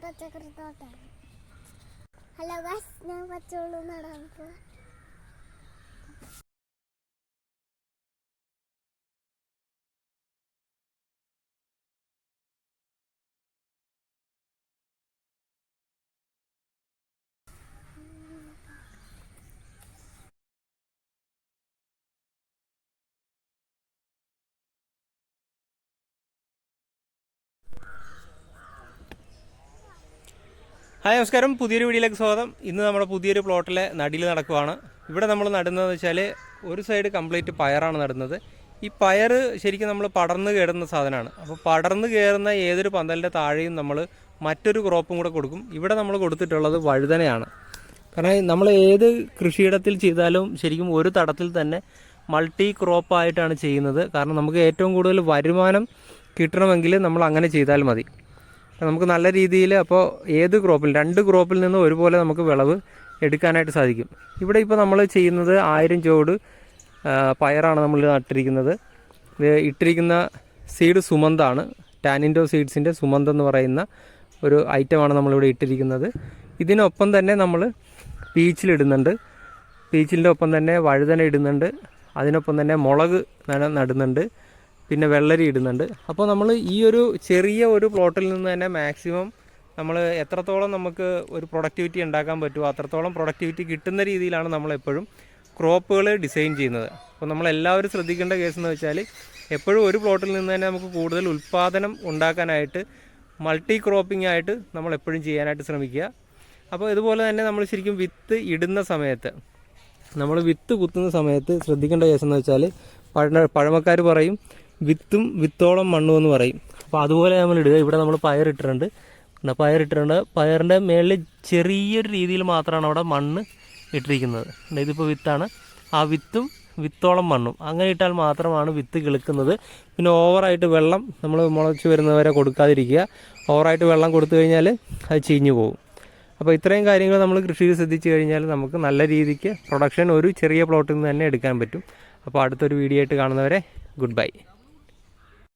പച്ചക്കറിത്തോട്ടം. Hello guys, ഞാൻ പച്ചവെള്ളം നടാൻ പോവാ. ഹായ് നമസ്കാരം, പുതിയൊരു വീഡിയോയിലേക്ക് സ്വാഗതം. ഇന്ന് നമ്മുടെ പുതിയൊരു പ്ലോട്ടിലെ നടിയിൽ നടക്കുവാണ്. ഇവിടെ നമ്മൾ നടുന്നതെന്ന് വെച്ചാൽ ഒരു സൈഡ് കംപ്ലീറ്റ് പയറാണ് നടുന്നത്. ഈ പയർ ശരിക്കും നമ്മൾ പടർന്ന് കയറുന്ന സാധനമാണ്. അപ്പോൾ പടർന്ന് കയറുന്ന ഏതൊരു പന്തലിൻ്റെ താഴെയും നമ്മൾ മറ്റൊരു ക്രോപ്പും കൂടെ കൊടുക്കും. ഇവിടെ നമ്മൾ കൊടുത്തിട്ടുള്ളത് വഴുതനയാണ്. കാരണം നമ്മൾ ഏത് കൃഷിയിടത്തിൽ ചെയ്താലും ശരിക്കും ഒരു തടത്തിൽ തന്നെ മൾട്ടി ക്രോപ്പായിട്ടാണ് ചെയ്യുന്നത്. കാരണം നമുക്ക് ഏറ്റവും കൂടുതൽ വരുമാനം കിട്ടണമെങ്കിൽ നമ്മൾ അങ്ങനെ ചെയ്താൽ മതി. നമുക്ക് നല്ല രീതിയിൽ അപ്പോൾ ഏത് ക്രോപ്പിൽ 2 ക്രോപ്പിൽ നിന്ന് ഒരുപോലെ നമുക്ക് വിളവ് എടുക്കാനായിട്ട് സാധിക്കും. ഇവിടെ ഇപ്പോൾ നമ്മൾ ചെയ്യുന്നത് 1000 ചോട് പയറാണ് നമ്മൾ നട്ടിരിക്കുന്നത്. ഇട്ടിരിക്കുന്ന സീഡ് സുമന്താണ്, ടാനിൻഡോ സീഡ്സിൻ്റെ സുമന്ത് എന്ന് പറയുന്ന ഒരു ഐറ്റമാണ് നമ്മളിവിടെ ഇട്ടിരിക്കുന്നത്. ഇതിനൊപ്പം തന്നെ നമ്മൾ പീച്ചിലിടുന്നുണ്ട്, പീച്ചിലിൻ്റെ ഒപ്പം തന്നെ വഴുതന ഇടുന്നുണ്ട്, അതിനൊപ്പം തന്നെ മുളക് നടുന്നുണ്ട്, പിന്നെ വെള്ളരി ഇടുന്നുണ്ട്. അപ്പോൾ നമ്മൾ ഈ ഒരു ചെറിയ ഒരു പ്ലോട്ടിൽ നിന്ന് തന്നെ മാക്സിമം നമ്മൾ എത്രത്തോളം നമുക്ക് ഒരു പ്രൊഡക്ടിവിറ്റി ഉണ്ടാക്കാൻ പറ്റുമോ അത്രത്തോളം പ്രൊഡക്ടിവിറ്റി കിട്ടുന്ന രീതിയിലാണ് നമ്മളെപ്പോഴും ക്രോപ്പുകൾ ഡിസൈൻ ചെയ്യുന്നത്. അപ്പോൾ നമ്മളെല്ലാവരും ശ്രദ്ധിക്കേണ്ട കേസ് എന്ന് വെച്ചാൽ എപ്പോഴും ഒരു പ്ലോട്ടിൽ നിന്ന് തന്നെ നമുക്ക് കൂടുതൽ ഉൽപ്പാദനം ഉണ്ടാക്കാനായിട്ട് മൾട്ടി ക്രോപ്പിംഗ് ആയിട്ട് നമ്മൾ എപ്പോഴും ചെയ്യാനായിട്ട് ശ്രമിക്കുക. അപ്പോൾ ഇതുപോലെ തന്നെ നമ്മൾ ശരിക്കും വിത്ത് ഇടുന്ന സമയത്ത്, നമ്മൾ വിത്ത് കുത്തുന്ന സമയത്ത് ശ്രദ്ധിക്കേണ്ട കേസ് എന്ന് വെച്ചാൽ പഴമക്കാർ പറയും വിത്തും വിത്തോളം മണ്ണും എന്ന് പറയും. അപ്പോൾ അതുപോലെ നമ്മൾ ഇടുക. ഇവിടെ നമ്മൾ പയറിട്ടിട്ടുണ്ട്. പയറിൻ്റെ മേളിൽ ചെറിയൊരു രീതിയിൽ മാത്രമാണ് അവിടെ മണ്ണ് ഇട്ടിരിക്കുന്നത്. ഇതിപ്പോൾ വിത്താണ്. ആ വിത്തും വിത്തോളം മണ്ണും അങ്ങനെ ഇട്ടാൽ മാത്രമാണ് വിത്ത് കിളുക്കുന്നത്. പിന്നെ ഓവറായിട്ട് വെള്ളം നമ്മൾ മുളച്ച് വരുന്നവരെ കൊടുക്കാതിരിക്കുക. ഓവറായിട്ട് വെള്ളം കൊടുത്തു കഴിഞ്ഞാൽ അത് ചീഞ്ഞു പോകും. അപ്പോൾ ഇത്രയും കാര്യങ്ങൾ നമ്മൾ കൃഷിയിൽ ശ്രദ്ധിച്ചു കഴിഞ്ഞാൽ നമുക്ക് നല്ല രീതിക്ക് പ്രൊഡക്ഷൻ ഒരു ചെറിയ പ്ലോട്ടിൽ നിന്ന് തന്നെ എടുക്കാൻ പറ്റും. അപ്പോൾ അടുത്തൊരു വീഡിയോ ആയിട്ട് കാണുന്നവരെ ഗുഡ് ബൈ.